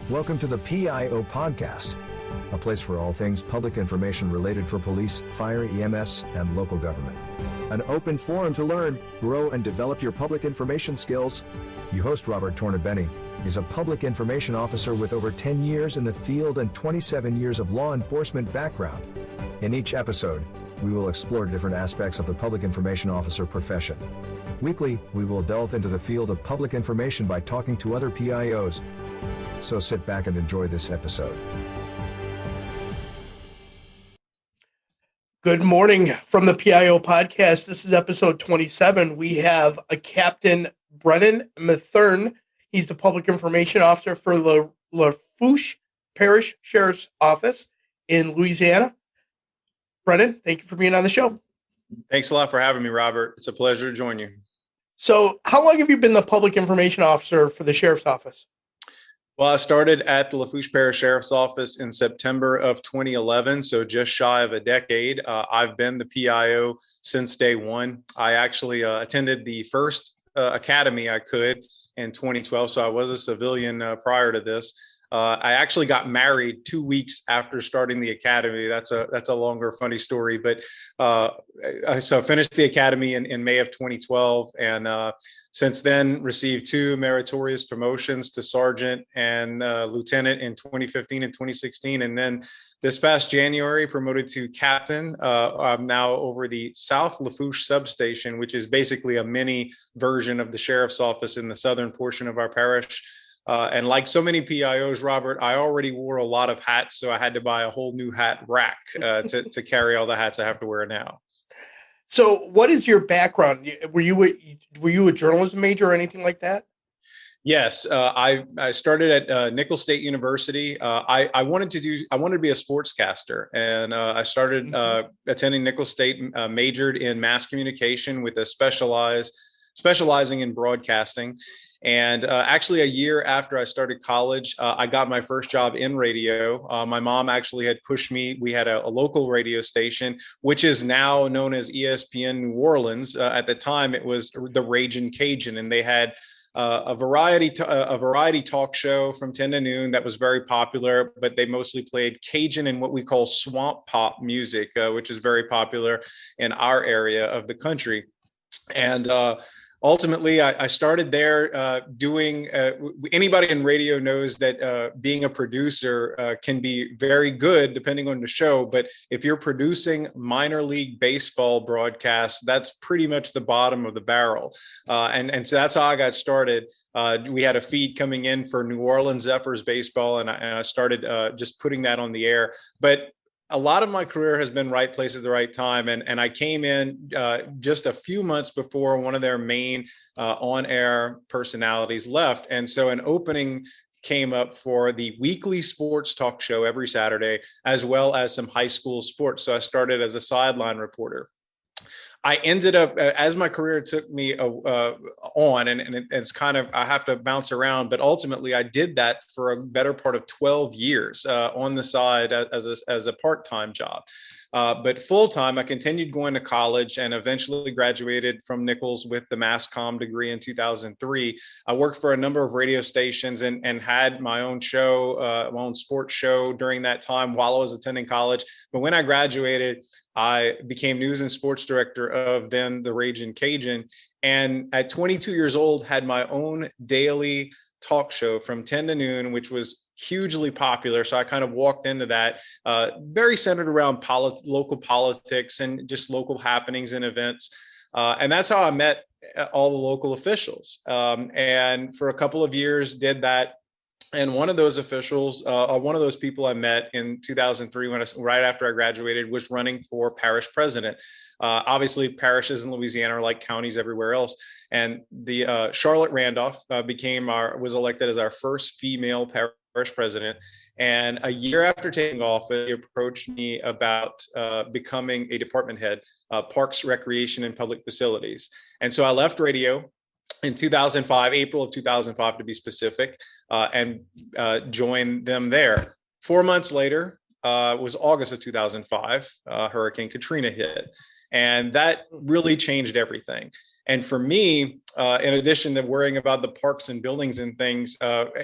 Welcome to the PIO podcast, a place for all things public information related for police, fire, EMS, and local government. An open forum to learn, grow, and develop your public information skills. Your host, Robert Tornabene, is a public information officer with over 10 years in the field and 27 years of law enforcement background. In each episode, we will explore different aspects of the public information officer profession. Weekly, we will delve into the field of public information by talking to other PIOs. So sit back and enjoy this episode. Good morning from the PIO podcast. This is episode 27. We have a Captain Brennan Matherne. He's the public information officer for LaFourche Parish Sheriff's Office in Louisiana. Brennan, thank you for being on the show. Thanks a lot for having me, Robert. It's a pleasure to join you. So how long have you been the public information officer for the Sheriff's Office? Well, I started at the LaFourche Parish Sheriff's Office in September of 2011, so just shy of a decade. I've been the PIO since day one. I actually attended the first academy I could in 2012, so I was a civilian prior to this. I actually got married 2 weeks after starting the academy. That's a longer, funny story. But so I finished the academy in May of 2012, and since then received two meritorious promotions to sergeant and lieutenant in 2015 and 2016, and then this past January promoted to captain. I'm now over the South LaFourche substation, which is basically a mini version of the sheriff's office in the southern portion of our parish. And like so many PIOs, Robert, I already wore a lot of hats, so I had to buy a whole new hat rack to carry all the hats I have to wear now. So what is your background? Were you a journalism major or anything like that? Yes, I started at Nicholls State University. I wanted to be a sportscaster, and I started attending Nicholls State, majored in mass communication with a specializing in broadcasting. And actually, a year after I started college, I got my first job in radio. My mom actually had pushed me. We had a local radio station, which is now known as ESPN New Orleans. At the time, it was the Ragin' Cajun, and they had a variety talk show from 10 to noon that was very popular, but they mostly played Cajun and what we call swamp pop music, which is very popular in our area of the country. And ultimately, I started there doing, anybody in radio knows that being a producer can be very good depending on the show. But if you're producing minor league baseball broadcasts, that's pretty much the bottom of the barrel. And so that's how I got started. We had a feed coming in for New Orleans Zephyrs baseball, and I started just putting that on the air. But a lot of my career has been right place at the right time. And I came in just a few months before one of their main on-air personalities left. And so an opening came up for the weekly sports talk show every Saturday, as well as some high school sports. So I started as a sideline reporter. I ended up, as my career took me on, and it's kind of, I have to bounce around, but ultimately I did that for a better part of 12 years on the side as a part-time job. But full-time, I continued going to college and eventually graduated from Nicholls with the mass comm degree in 2003. I worked for a number of radio stations and had my own show, my own sports show during that time while I was attending college. But when I graduated, I became news and sports director of then the Ragin' Cajun. And at 22 years old, had my own daily talk show from 10 to noon, which was hugely popular. So I kind of walked into that, very centered around local politics and just local happenings and events. And that's how I met all the local officials. And for a couple of years did that. And one of those officials, one of those people I met in 2003, right after I graduated, was running for parish president. Obviously, parishes in Louisiana are like counties everywhere else. And the Charlotte Randolph was elected as our first female parish president. And a year after taking office, he approached me about becoming a department head, Parks, Recreation, and Public Facilities. And so I left radio in 2005, April of 2005 to be specific, and joined them there. 4 months later was August of 2005, Hurricane Katrina hit. And that really changed everything. And for me, in addition to worrying about the parks and buildings and things,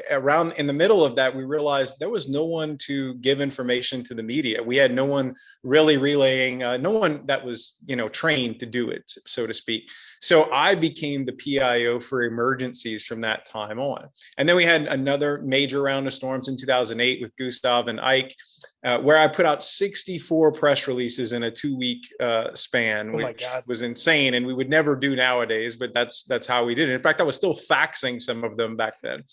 around in the middle of that, we realized there was no one to give information to the media. We had no one really relaying, no one that was, trained to do it, so to speak. So I became the PIO for emergencies from that time on. And then we had another major round of storms in 2008 with Gustav and Ike, where I put out 64 press releases in a 2-week span, which was insane. And we would never do nowadays, but that's how we did it. In fact, I was still faxing some of them back then.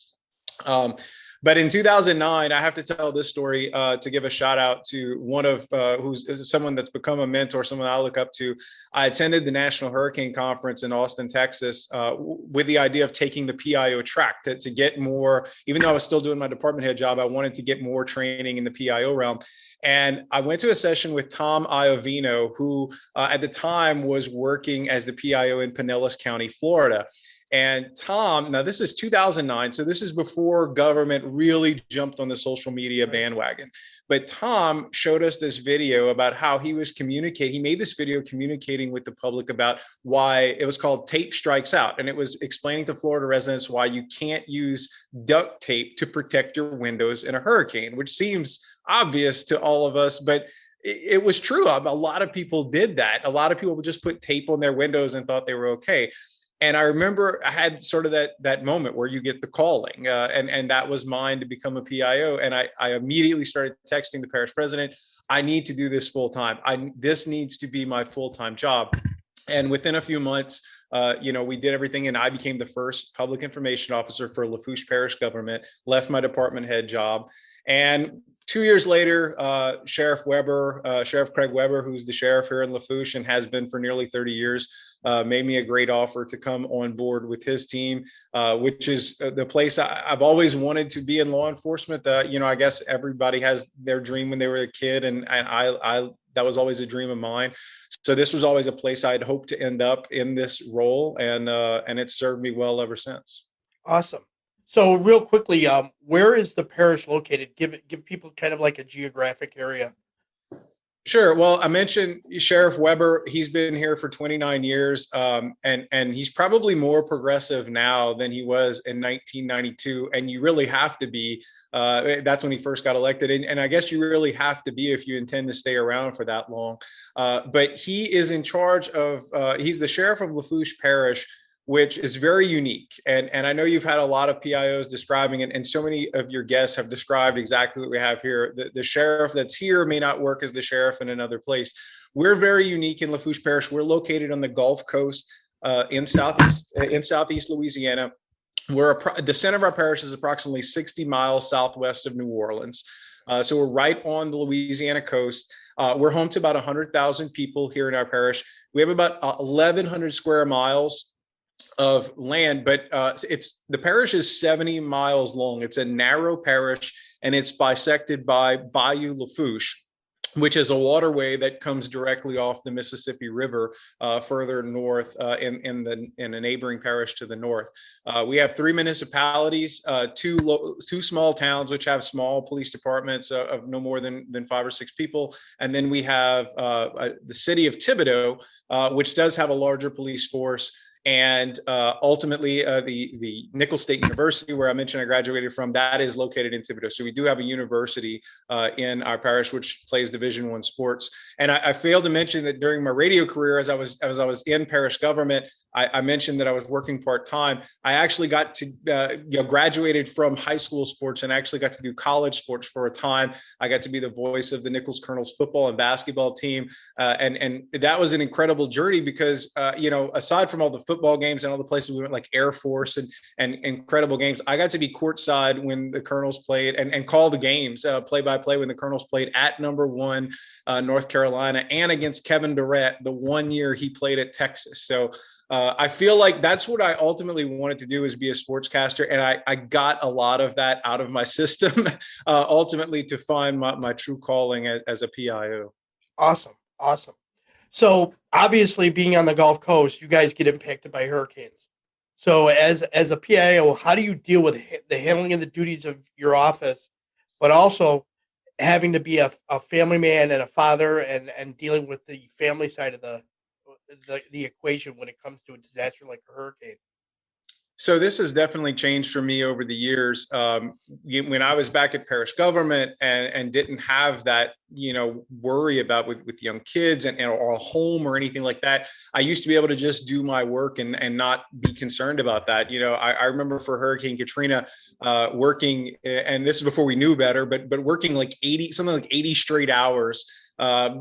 But in 2009, I have to tell this story to give a shout out to one of who's someone that's become a mentor, someone I look up to. I attended the National Hurricane Conference in Austin, Texas, with the idea of taking the PIO track to get more. Even though I was still doing my department head job, I wanted to get more training in the PIO realm. And I went to a session with Tom Iovino, who at the time was working as the PIO in Pinellas County, Florida. And Tom, now this is 2009, so this is before government really jumped on the social media bandwagon. But Tom showed us this video about how he was communicating. He made this video communicating with the public about why it was called Tape Strikes Out. And it was explaining to Florida residents why you can't use duct tape to protect your windows in a hurricane, which seems obvious to all of us, but it was true. A lot of people did that. A lot of people would just put tape on their windows and thought they were okay. And I remember I had sort of that moment where you get the calling, and that was mine to become a PIO. And I immediately started texting the parish president, I need to do this full time. This needs to be my full-time job. And within a few months, we did everything, and I became the first public information officer for LaFourche Parish government, left my department head job. And 2 years later, Sheriff Craig Weber, who's the sheriff here in LaFourche and has been for nearly 30 years, made me a great offer to come on board with his team, which is the place I've always wanted to be in law enforcement. I guess everybody has their dream when they were a kid, and I that was always a dream of mine. So this was always a place I'd hoped to end up in this role, and it's served me well ever since. Awesome. So real quickly, where is the parish located? Give people kind of like a geographic area. Sure. Well, I mentioned Sheriff Weber. He's been here for 29 years, and he's probably more progressive now than he was in 1992. And you really have to be. That's when he first got elected. And I guess you really have to be if you intend to stay around for that long. But he is in charge of, he's the sheriff of LaFourche Parish, which is very unique. And I know you've had a lot of PIOs describing it, and so many of your guests have described exactly what we have here. The sheriff that's here may not work as the sheriff in another place. We're very unique in LaFourche Parish. We're located on the Gulf Coast in southeast Louisiana. The center of our parish is approximately 60 miles southwest of New Orleans. So we're right on the Louisiana coast. We're home to about 100,000 people here in our parish. We have about 1,100 square miles of land, but the parish is 70 miles long. It's a narrow parish, and it's bisected by Bayou LaFourche, which is a waterway that comes directly off the Mississippi River further north in a neighboring parish to the north. We have 3 municipalities, two small towns which have small police departments of no more than 5 or 6 people, and then we have the city of Thibodaux, which does have a larger police force. And ultimately, the Nichols State University, where I mentioned I graduated from, that is located in Thibodaux. So we do have a university in our parish which plays Division I sports. And I failed to mention that during my radio career, as I was in parish government, I mentioned that I was working part-time. I actually got to, graduated from high school sports and actually got to do college sports for a time. I got to be the voice of the Nichols Colonels football and basketball team. And that was an incredible journey because, aside from all the football games and all the places we went, like Air Force and incredible games, I got to be courtside when the Colonels played and call the games play-by-play when the Colonels played at number 1 North Carolina and against Kevin Durant the one year he played at Texas. So I feel like that's what I ultimately wanted to do, is be a sportscaster. And I got a lot of that out of my system, ultimately to find my true calling as a PIO. Awesome. So obviously being on the Gulf Coast, you guys get impacted by hurricanes. So as a PIO, how do you deal with the handling of the duties of your office, but also having to be a family man and a father and dealing with the family side of the equation when it comes to a disaster like a hurricane? So this has definitely changed for me over the years. When I was back at parish government and didn't have that, worry about with young kids or a home or anything like that, I used to be able to just do my work and not be concerned about that. I remember for Hurricane Katrina, working, and this is before we knew better, but working like 80 straight hours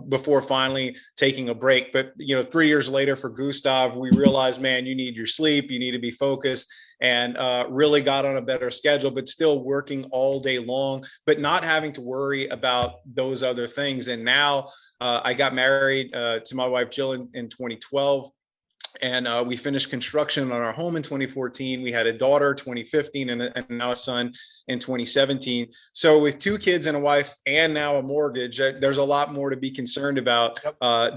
before finally taking a break. But 3 years later for Gustav, we realized, man, you need your sleep, you need to be focused, and really got on a better schedule, but still working all day long, but not having to worry about those other things. And now I got married to my wife Jill in 2012. And we finished construction on our home in 2014. We had a daughter 2015 and now a son in 2017. So with 2 kids and a wife and now a mortgage, there's a lot more to be concerned about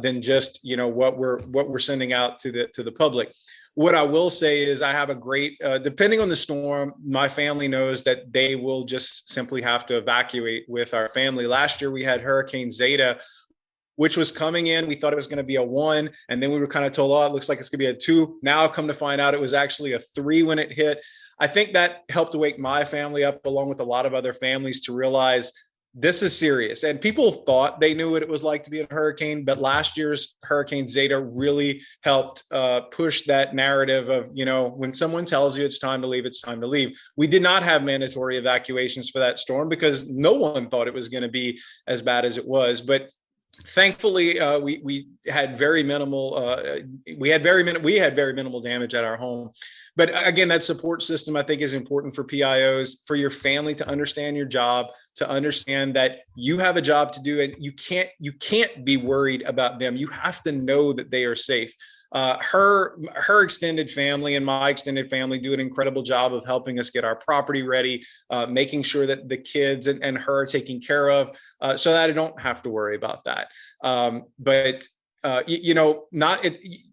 than just what we're sending out to the public. What I will say is I have a great, depending on the storm, my family knows that they will just simply have to evacuate with our family. Last year we had Hurricane Zeta, which was coming in. We thought it was going to be a 1. And then we were kind of told, oh, it looks like it's going to be a 2. Now come to find out it was actually a 3 when it hit. I think that helped to wake my family up, along with a lot of other families, to realize this is serious. And people thought they knew what it was like to be in a hurricane, but last year's Hurricane Zeta really helped push that narrative of, when someone tells you it's time to leave, it's time to leave. We did not have mandatory evacuations for that storm because no one thought it was going to be as bad as it was. But thankfully, we had very minimal. We had very minimal damage at our home. But again, that support system I think is important for PIOs, for your family to understand your job, to understand that you have a job to do, and you can't be worried about them. You have to know that they are safe. Her extended family and my extended family do an incredible job of helping us get our property ready, making sure that the kids and her are taken care of, so that I don't have to worry about that.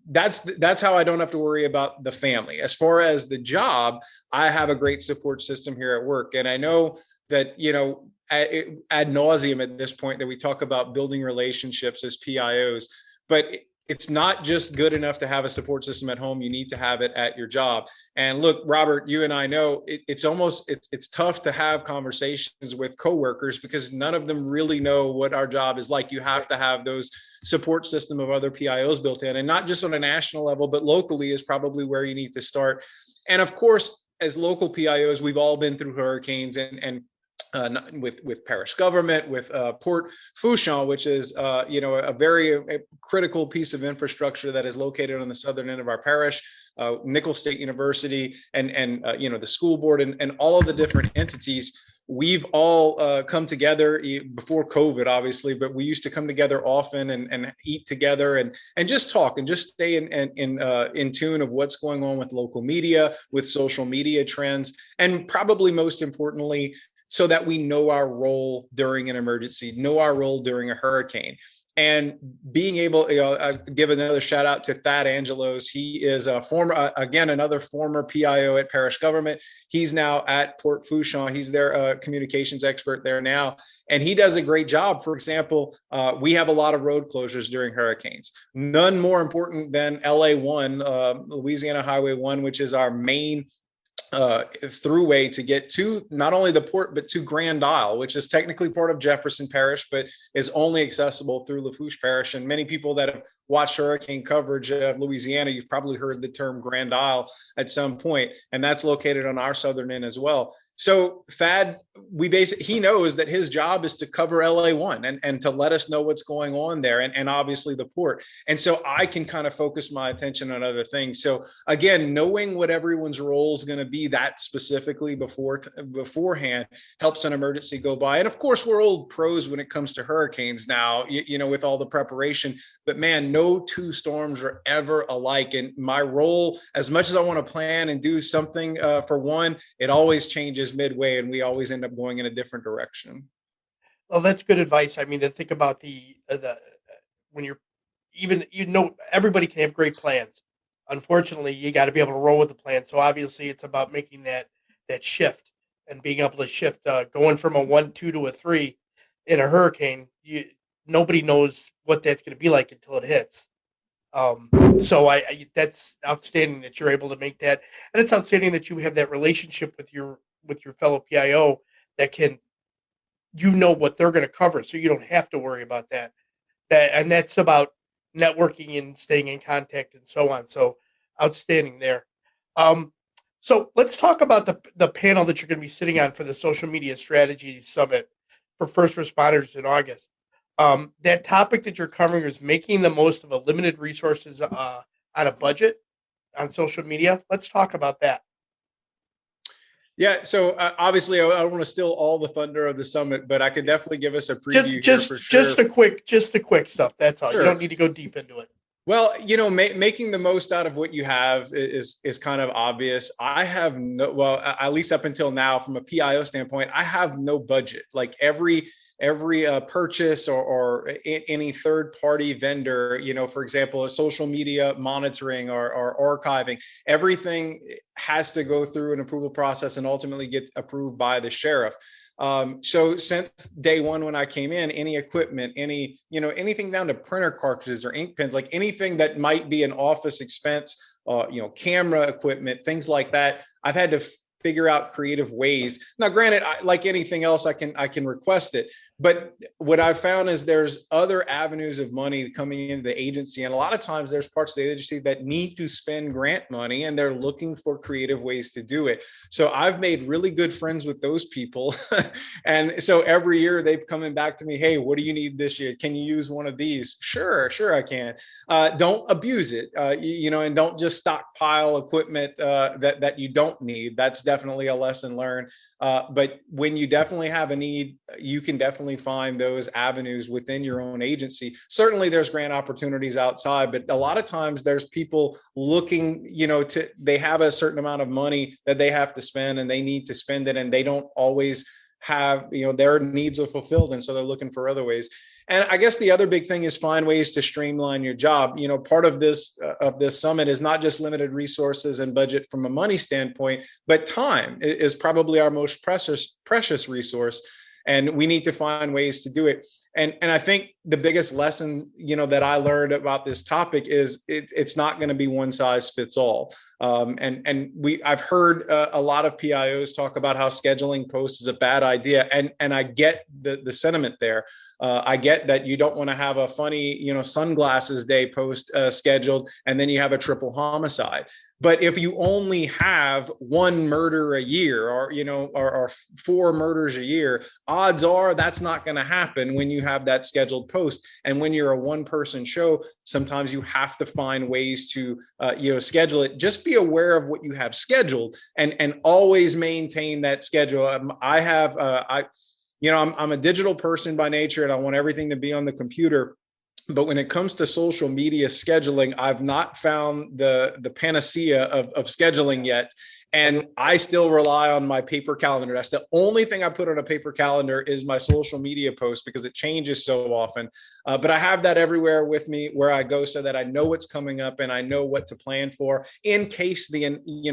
That's how I don't have to worry about the family. As far as the job, I have a great support system here at work, and I know that ad nauseum at this point that we talk about building relationships as PIOs, but it's not just good enough to have a support system at home. You need to have it at your job. And look, Robert, you and I know it's tough to have conversations with coworkers because none of them really know what our job is like. You have to have those support system of other PIOs built in, and not just on a national level, but locally is probably where you need to start. And of course, as local PIOs, we've all been through hurricanes and with parish government, with Port Fourchon, which is a very critical piece of infrastructure that is located on the southern end of our parish, Nichols State University, and the school board and all of the different entities. We've all come together before COVID, obviously, but we used to come together often and eat together and just talk and just stay in tune of what's going on with local media, with social media trends, and probably most importantly, so that we know our role during an emergency, know our role during a hurricane. And being able, give another shout out to Thad Angelos. He is a another former PIO at parish government. He's now at Port Fourchon. He's their communications expert there now. And he does a great job. For example, we have a lot of road closures during hurricanes. None more important than LA1, Louisiana Highway 1, which is our main throughway to get to not only the port, but to Grand Isle, which is technically part of Jefferson Parish, but is only accessible through LaFourche Parish. And many people that have watched hurricane coverage of Louisiana, you've probably heard the term Grand Isle at some point, and that's located on our southern end as well. So Thad, he knows that his job is to cover LA1 and to let us know what's going on there, and obviously the port. And so I can kind of focus my attention on other things. So again, knowing what everyone's role is going to be that specifically beforehand helps an emergency go by. And of course, we're old pros when it comes to hurricanes now, with all the preparation. But man, no 2 storms are ever alike. And my role, as much as I want to plan and do something for one, it always changes midway, and we always end up going in a different direction. Well, that's good advice. I mean, to think about the when you're everybody can have great plans. Unfortunately, you got to be able to roll with the plan. So obviously, it's about making that shift and being able to shift, going from a 1-2 to a 3 in a hurricane. Nobody knows what that's going to be like until it hits. So that's outstanding that you're able to make that, and it's outstanding that you have that relationship with your fellow PIO that can, what they're going to cover, so you don't have to worry about that. And that's about networking and staying in contact and so on. So outstanding there. Um, so let's talk about the panel that you're going to be sitting on for the Social Media Strategies Summit for first responders in August. That topic that you're covering is making the most of a limited resources on a budget on social media. Let's talk about that. Yeah, so obviously I don't want to steal all the thunder of the summit, but I could definitely give us a preview here for sure. Just the quick stuff. That's all. Sure. You don't need to go deep into it. Well, making the most out of what you have is kind of obvious. I have at least up until now, from a PIO standpoint, I have no budget. Like every purchase or any third party vendor, for example, a social media monitoring or archiving, everything has to go through an approval process and ultimately get approved by the sheriff. So since day one, when I came in, any equipment, anything down to printer cartridges or ink pens, like anything that might be an office expense, camera equipment, things like that, I've had to figure out creative ways. Now, granted, like anything else, I can request it. But what I've found is there's other avenues of money coming into the agency. And a lot of times there's parts of the agency that need to spend grant money and they're looking for creative ways to do it. So I've made really good friends with those people. And so every year they've coming back to me, hey, what do you need this year? Can you use one of these? Sure, I can. Don't abuse it, and don't just stockpile equipment that you don't need. That's definitely a lesson learned. But when you definitely have a need, you can definitely find those avenues within your own agency. Certainly there's grant opportunities outside, but a lot of times there's people looking, they have a certain amount of money that they have to spend and they need to spend it, and they don't always have, their needs are fulfilled. And so they're looking for other ways. And I guess the other big thing is find ways to streamline your job. Part of this summit is not just limited resources and budget from a money standpoint, but time is probably our most precious resource. And we need to find ways to do it. And I think the biggest lesson, that I learned about this topic is it's not going to be one size fits all. I've heard a lot of PIOs talk about how scheduling posts is a bad idea. And I get the sentiment there. I get that you don't want to have a funny, sunglasses day post scheduled, and then you have a triple homicide. But if you only have one murder a year or 4 murders a year, odds are that's not going to happen when you have that scheduled post. And when you're a one-person show, sometimes you have to find ways to, schedule it. Just be aware of what you have scheduled and always maintain that schedule. I'm a digital person by nature, and I want everything to be on the computer. But when it comes to social media scheduling, I've not found the panacea of scheduling yet. And I still rely on my paper calendar. That's the only thing I put on a paper calendar is my social media post, because it changes so often. But I have that everywhere with me where I go, so that I know what's coming up and I know what to plan for in case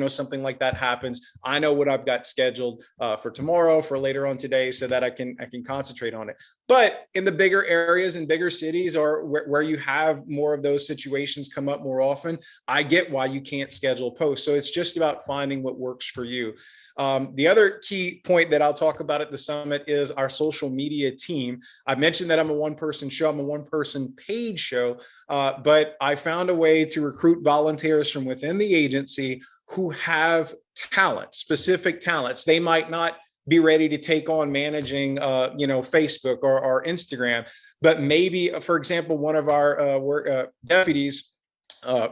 something like that happens. I know what I've got scheduled for tomorrow, for later on today, so that I can concentrate on it. But in the bigger areas and bigger cities, or where you have more of those situations come up more often, I get why you can't schedule posts. So it's just about finding what works for you. The other key point that I'll talk about at the summit is our social media team. I mentioned that I'm a one-person show. I'm a one-person paid show, but I found a way to recruit volunteers from within the agency who have specific talents. They might not be ready to take on managing, Facebook or Instagram, but maybe, for example, one of our deputies,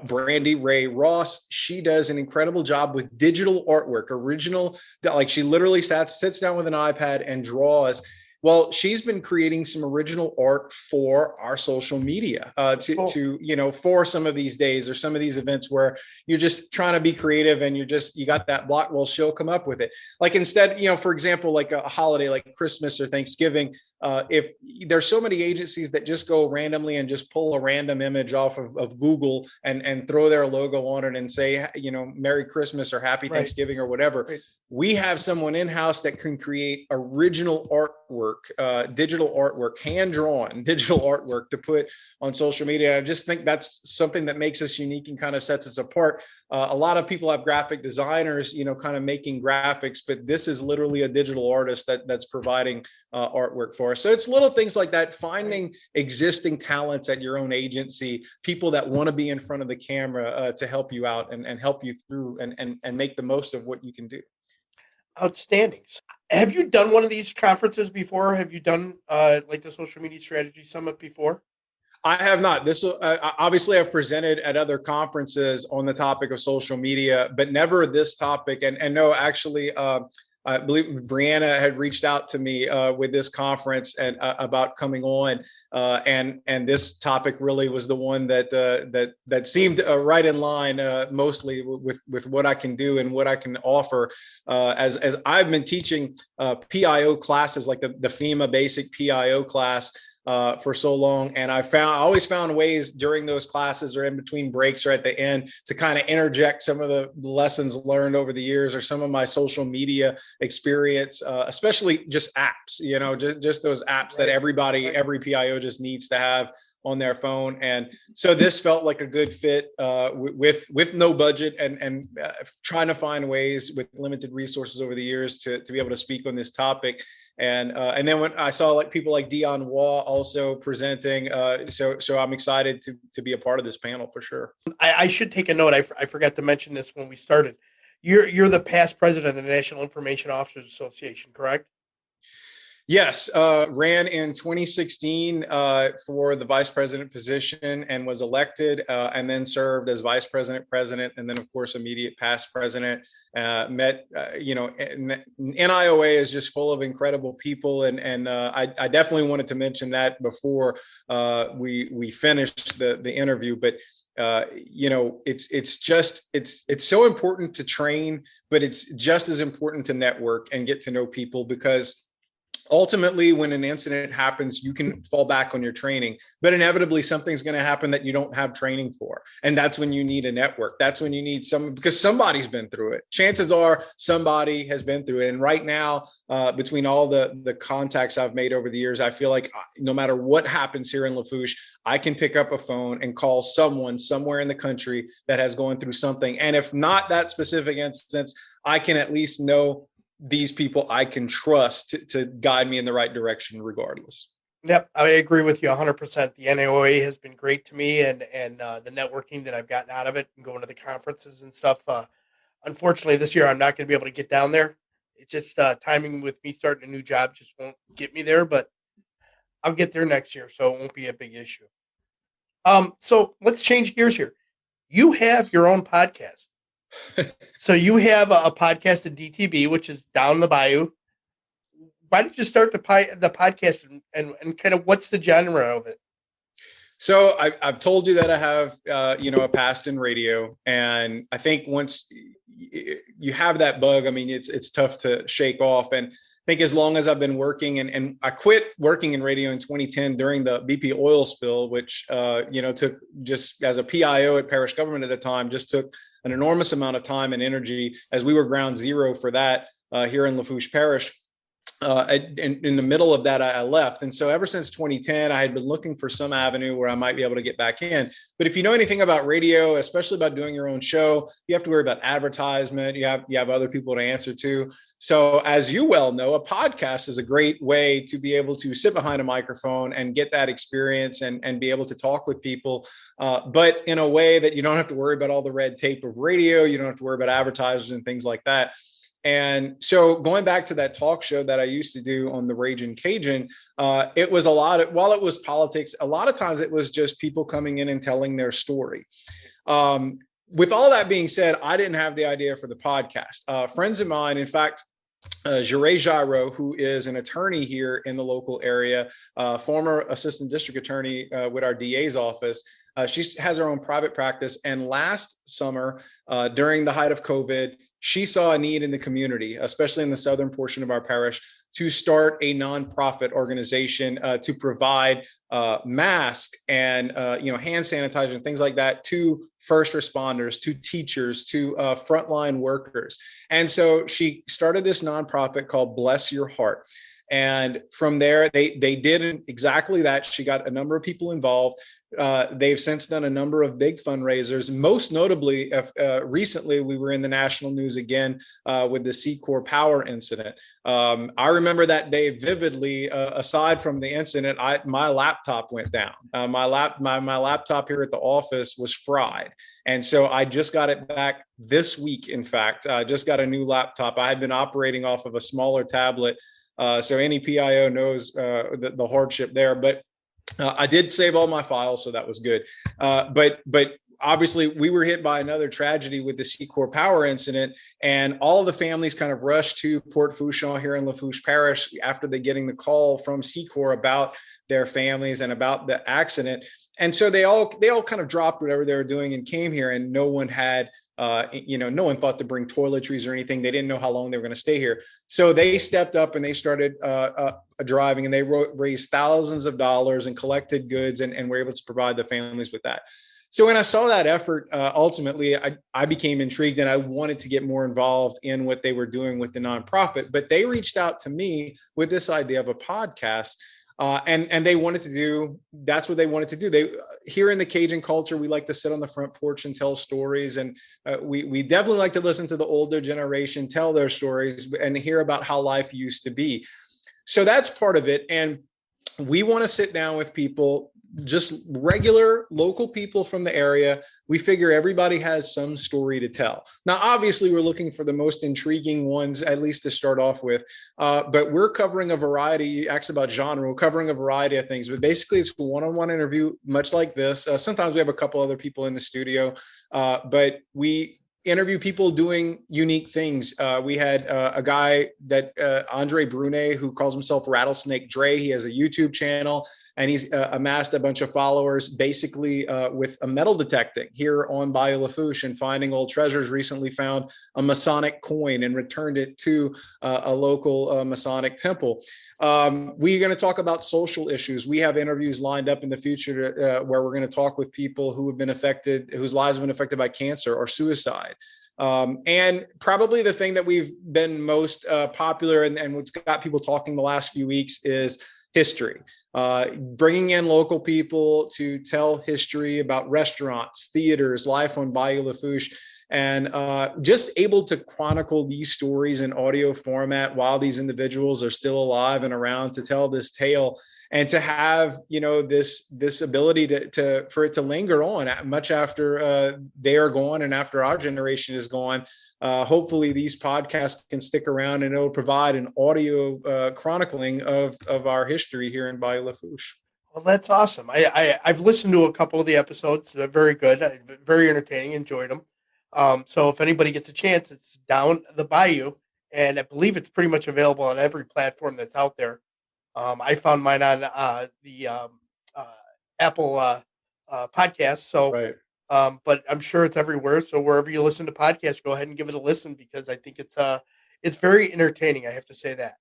Brandy Ray Ross, she does an incredible job with digital artwork, original, like she literally sits down with an iPad and draws. Well, she's been creating some original art for our social media for some of these days or some of these events where you're just trying to be creative and you got that block. Well, she'll come up with it. Like instead, for example, like a holiday like Christmas or Thanksgiving, if there's so many agencies that just go randomly and just pull a random image off of Google and throw their logo on it and say, Merry Christmas or Happy Thanksgiving or whatever. We have someone in-house that can create original artwork, digital artwork, hand-drawn digital artwork to put on social media. I just think that's something that makes us unique and kind of sets us apart. A lot of people have graphic designers, kind of making graphics, but this is literally a digital artist that's providing artwork for us. So it's little things like that, finding existing talents at your own agency, people that want to be in front of the camera to help you out and help you through and make the most of what you can do. Outstanding. Have you done one of these conferences before? Have you done like the Social Media Strategy Summit before? I have not. This obviously I've presented at other conferences on the topic of social media, but never this topic. And no, actually, I believe Brennan had reached out to me with this conference and about coming on, and this topic really was the one that seemed right in line, mostly with what I can do and what I can offer. As I've been teaching PIO classes, like the FEMA basic PIO class, for so long. And I always found ways during those classes or in between breaks or at the end to kind of interject some of the lessons learned over the years or some of my social media experience, especially just apps, just those apps that everybody, every PIO just needs to have on their phone. And so this felt like a good fit with no budget and trying to find ways with limited resources over the years to be able to speak on this topic. And then when I saw people like Dion Waugh also presenting, so I'm excited to be a part of this panel for sure. I should take a note. I forgot to mention this when we started. You're the past president of the National Information Officers Association, correct? Yes, ran in 2016 for the vice president position and was elected, and then served as vice president, and then of course immediate past president. NIOA is just full of incredible people, and I definitely wanted to mention that before we finished the interview, but. It's so important to train, but it's just as important to network and get to know people, because ultimately, when an incident happens, you can fall back on your training, but inevitably something's going to happen that you don't have training for. And that's when you need a network. That's when you need someone, because somebody's been through it. Chances are somebody has been through it. And right now, between all the contacts I've made over the years, I feel like no matter what happens here in LaFourche, I can pick up a phone and call someone somewhere in the country that has gone through something. And if not that specific instance, I can at least know these people I can trust to guide me in the right direction regardless. Yep, I agree with you 100%. The NAOA has been great to me, and the networking that I've gotten out of it and going to the conferences and stuff. Unfortunately, this year I'm not going to be able to get down there. It's just timing with me starting a new job just won't get me there, but I'll get there next year, so it won't be a big issue. So let's change gears here. You have your own podcast. So you have a podcast at DTB, which is down the bayou. Why did you start the podcast, and kind of what's the genre of it? So I've told you that I have, a past in radio, and I think once you have that bug, I mean, it's tough to shake off. And I think as long as I've been working, and I quit working in radio in 2010 during the BP oil spill, which, took, just as a PIO at Parish government at the time, just took an enormous amount of time and energy, as we were ground zero for that here in LaFourche Parish. In the middle of that, I left. And so ever since 2010, I had been looking for some avenue where I might be able to get back in. But if you know anything about radio, especially about doing your own show, you have to worry about advertisement. You have other people to answer to. So as you well know, a podcast is a great way to be able to sit behind a microphone and get that experience and be able to talk with people, but in a way that you don't have to worry about all the red tape of radio. You don't have to worry about advertisers and things like that. And so going back to that talk show that I used to do on the Ragin' Cajun, it was while it was politics, a lot of times it was just people coming in and telling their story. With all that being said, I didn't have the idea for the podcast. Friends of mine, in fact, Jure Jairo, who is an attorney here in the local area, former assistant district attorney with our DA's office, she has her own private practice. And last summer, during the height of COVID, she saw a need in the community, especially in the southern portion of our parish, to start a nonprofit organization to provide mask and hand sanitizer and things like that to first responders, to teachers, to frontline workers. And so she started this nonprofit called Bless Your Heart. And from there, they did exactly that. She got a number of people involved. They've since done a number of big fundraisers. Most notably, recently, we were in the national news again with the Secor power incident. I remember that day vividly. Aside from the incident, my laptop went down. My laptop here at the office was fried. And so I just got it back this week. In fact, I just got a new laptop. I had been operating off of a smaller tablet. So any PIO knows the hardship there. But I did save all my files, so that was good. But obviously, we were hit by another tragedy with the Secor power incident, and all of the families kind of rushed to Port Fourchon here in LaFourche Parish after they getting the call from Secor about their families and about the accident. And so they all kind of dropped whatever they were doing and came here, and no one had. No one thought to bring toiletries or anything. They didn't know how long they were going to stay here. So they stepped up and they started driving, and they raised thousands of dollars and collected goods and were able to provide the families with that. So when I saw that effort, ultimately, I became intrigued and I wanted to get more involved in what they were doing with the nonprofit. But they reached out to me with this idea of a podcast. And they wanted to do, that's what they wanted to do. They here in the Cajun culture, we like to sit on the front porch and tell stories. And we definitely like to listen to the older generation, tell their stories and hear about how life used to be. So that's part of it. And we want to sit down with people, just regular local people from the area. We figure everybody has some story to tell. Now, obviously, we're looking for the most intriguing ones, at least to start off with. But we're covering a variety. You asked about genre. We're covering a variety of things. But basically, it's a one-on-one interview, much like this. Sometimes we have a couple other people in the studio, but we interview people doing unique things. We had a guy that Andre Brunet, who calls himself Rattlesnake Dre. He has a YouTube channel. And he's amassed a bunch of followers basically with a metal detecting here on Bayou LaFourche and finding old treasures. Recently found a Masonic coin and returned it to a local Masonic temple. We're going to talk about social issues. We have interviews lined up in the future where we're going to talk with people who have been affected, whose lives have been affected by cancer or suicide. And probably the thing that we've been most popular and what's got people talking the last few weeks is history, bringing in local people to tell history about restaurants, theaters, life on Bayou LaFourche, and just able to chronicle these stories in audio format while these individuals are still alive and around to tell this tale, and to have this ability for it to linger on much after they are gone and after our generation is gone. Hopefully these podcasts can stick around and it'll provide an audio chronicling of our history here in Bayou LaFourche. Well, that's awesome. I've listened to a couple of the episodes. They're very good, very entertaining. Enjoyed them. So if anybody gets a chance, it's Down the Bayou, and I believe it's pretty much available on every platform that's out there. I found mine on the Apple podcast. So. Right. But I'm sure it's everywhere. So wherever you listen to podcasts, go ahead and give it a listen because I think it's very entertaining. I have to say that.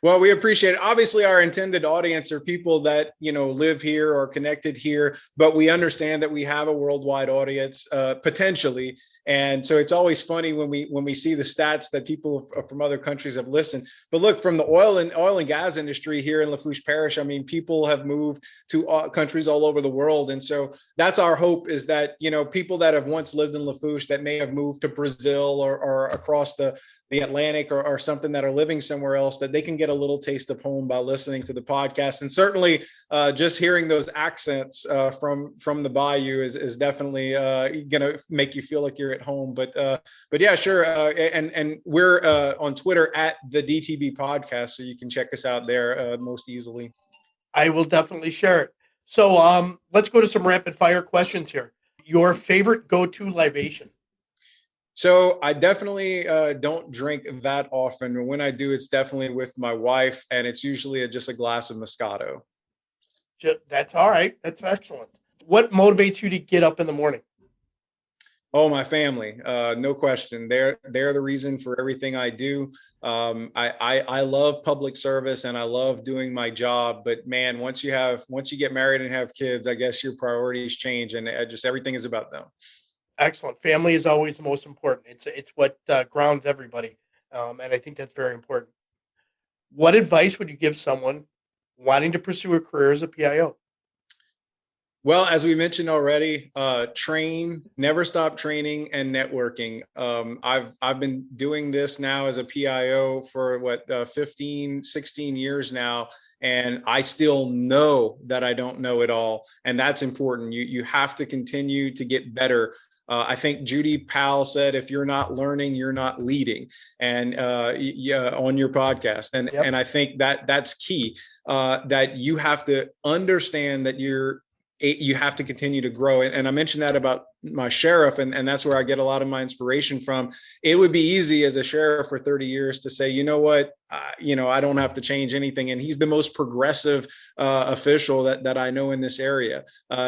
Well, we appreciate it. Obviously, our intended audience are people that, live here or connected here, but we understand that we have a worldwide audience potentially. And so it's always funny when we see the stats that people from other countries have listened. But look, from the oil and gas industry here in LaFourche Parish, I mean, people have moved to countries all over the world. And so that's our hope, is that, people that have once lived in LaFourche that may have moved to Brazil or across the Atlantic or something, that are living somewhere else, that they can get a little taste of home by listening to the podcast. And certainly just hearing those accents from the Bayou is definitely going to make you feel like you're at home. But yeah, sure. And we're on Twitter at the DTB podcast, so you can check us out there most easily. I will definitely share it. So let's go to some rapid fire questions here. Your favorite go-to libation? So I definitely don't drink that often. When I do, it's definitely with my wife, and it's usually just a glass of Moscato. That's all right. That's excellent. What motivates you to get up in the morning? Oh, my family, no question. They're the reason for everything I do. I love public service and I love doing my job. But man, once you get married and have kids, I guess your priorities change, and just everything is about them. Excellent. Family is always the most important. It's what grounds everybody, and I think that's very important. What advice would you give someone wanting to pursue a career as a PIO? Well, as we mentioned already, train, never stop training and networking. I've been doing this now as a PIO for 15, 16 years now. And I still know that I don't know it all. And that's important. You have to continue to get better. I think Judy Powell said, if you're not learning, you're not leading. And yeah, on your podcast. Yep. And I think that that's key, that you have to understand that you have to continue to grow. And I mentioned that about my sheriff, and that's where I get a lot of my inspiration from. It would be easy as a sheriff for 30 years to say, you know what, I don't have to change anything. And he's the most progressive official that I know in this area,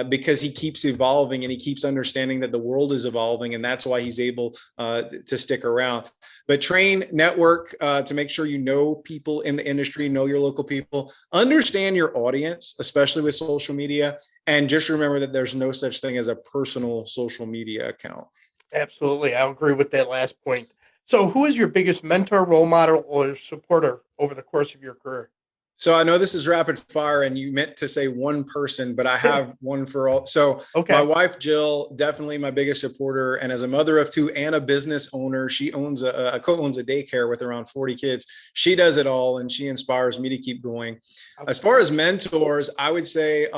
because he keeps evolving and he keeps understanding that the world is evolving. And that's why he's able to stick around. But train, network, to make sure you know people in the industry, know your local people, understand your audience, especially with social media. And just remember that there's no such thing as a personal social media account. Absolutely. I agree with that last point. So, who is your biggest mentor, role model, or supporter over the course of your career? So I know this is rapid fire and you meant to say one person, but I have one for all. So my Okay. wife, Jill, definitely my biggest supporter. And as a mother of two and a business owner, she owns co-owns a daycare with around 40 kids. She does it all and she inspires me to keep going. As far as mentors, I would say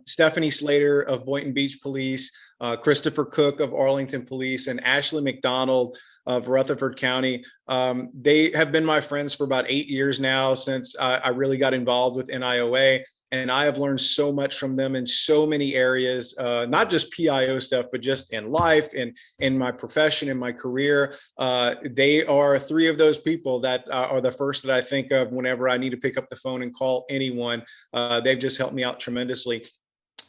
Stephanie Slater of Boynton Beach Police, Christopher Cook of Arlington Police, and Ashley McDonald of Rutherford County. They have been my friends for about 8 years now, since I really got involved with NIOA. And I have learned so much from them in so many areas, not just PIO stuff, but just in life and in my profession, in my career. They are three of those people that are the first that I think of whenever I need to pick up the phone and call anyone. They've just helped me out tremendously.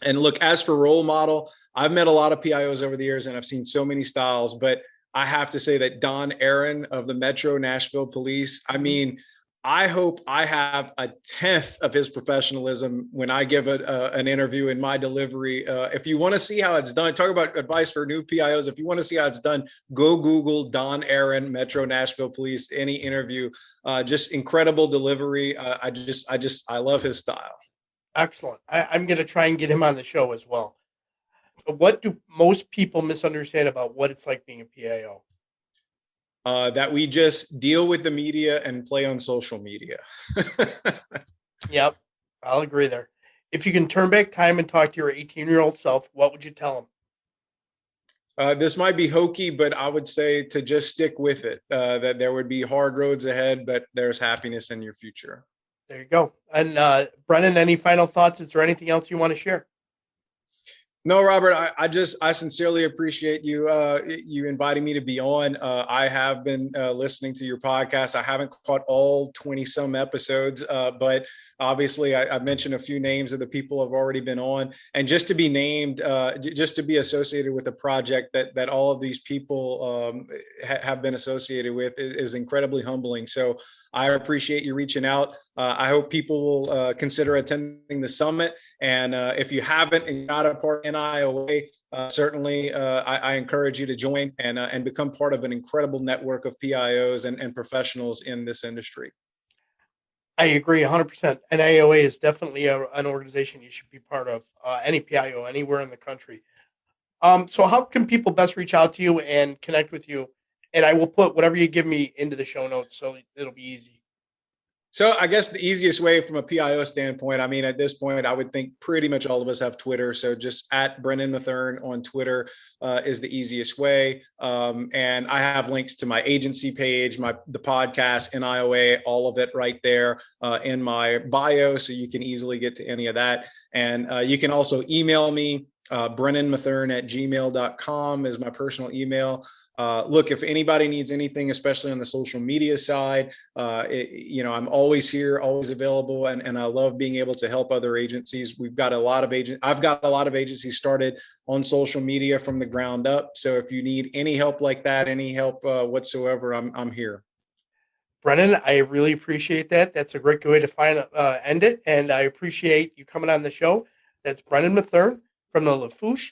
And look, as for role model, I've met a lot of PIOs over the years and I've seen so many styles, but I have to say that Don Aaron of the Metro Nashville Police, I mean, I hope I have a tenth of his professionalism when I give an interview in my delivery. If you want to see how it's done, talk about advice for new PIOs. If you want to see how it's done, go Google Don Aaron, Metro Nashville Police, any interview. Just incredible delivery. I love his style. Excellent. I'm going to try and get him on the show as well. What do most people misunderstand about what it's like being a PIO? That we just deal with the media and play on social media. Yep, I'll agree there. If you can turn back time and talk to your 18-year-old self, what would you tell him? This might be hokey, but I would say to just stick with it, that there would be hard roads ahead, but there's happiness in your future. There you go. And Brennan, any final thoughts? Is there anything else you want to share? No, Robert, I sincerely appreciate you inviting me to be on. I have been listening to your podcast. I haven't caught all 20 some episodes, but obviously I've mentioned a few names of the people I've already been on, and just to be named, just to be associated with a project that all of these people have been associated with is incredibly humbling. So I appreciate you reaching out. I hope people will consider attending the summit. And if you haven't and you're not a part of NIOA, certainly I encourage you to join and become part of an incredible network of PIOs and professionals in this industry. I agree 100%. NIOA is definitely an organization you should be part of, any PIO anywhere in the country. So how can people best reach out to you and connect with you? And I will put whatever you give me into the show notes, so it'll be easy. So I guess the easiest way from a PIO standpoint, I mean, at this point, I would think pretty much all of us have Twitter. So just at Brennan Matherne on Twitter is the easiest way. And I have links to my agency page, the podcast, NIOA, all of it right there in my bio. So you can easily get to any of that. And you can also email me BrennanMatherne@gmail.com is my personal email. Look, if anybody needs anything, especially on the social media side, I'm always here, always available, and I love being able to help other agencies. I've got a lot of agencies started on social media from the ground up. So if you need any help like that, any help whatsoever, I'm here. Brennan, I really appreciate that. That's a great way to end it, and I appreciate you coming on the show. That's Brennan Matherne from the LaFourche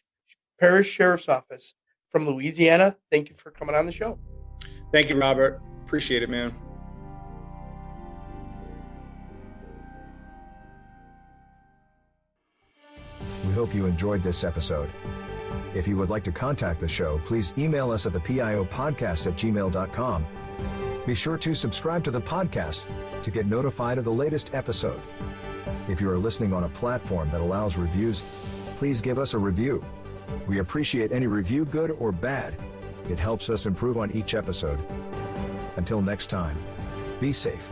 Parish Sheriff's Office from Louisiana. Thank you for coming on the show. Thank you, Robert. Appreciate it, man. We hope you enjoyed this episode. If you would like to contact the show, please email us at the PIOpodcast@gmail.com. Be sure to subscribe to the podcast to get notified of the latest episode. If you are listening on a platform that allows reviews, please give us a review. We appreciate any review, good or bad. It helps us improve on each episode. Until next time, be safe.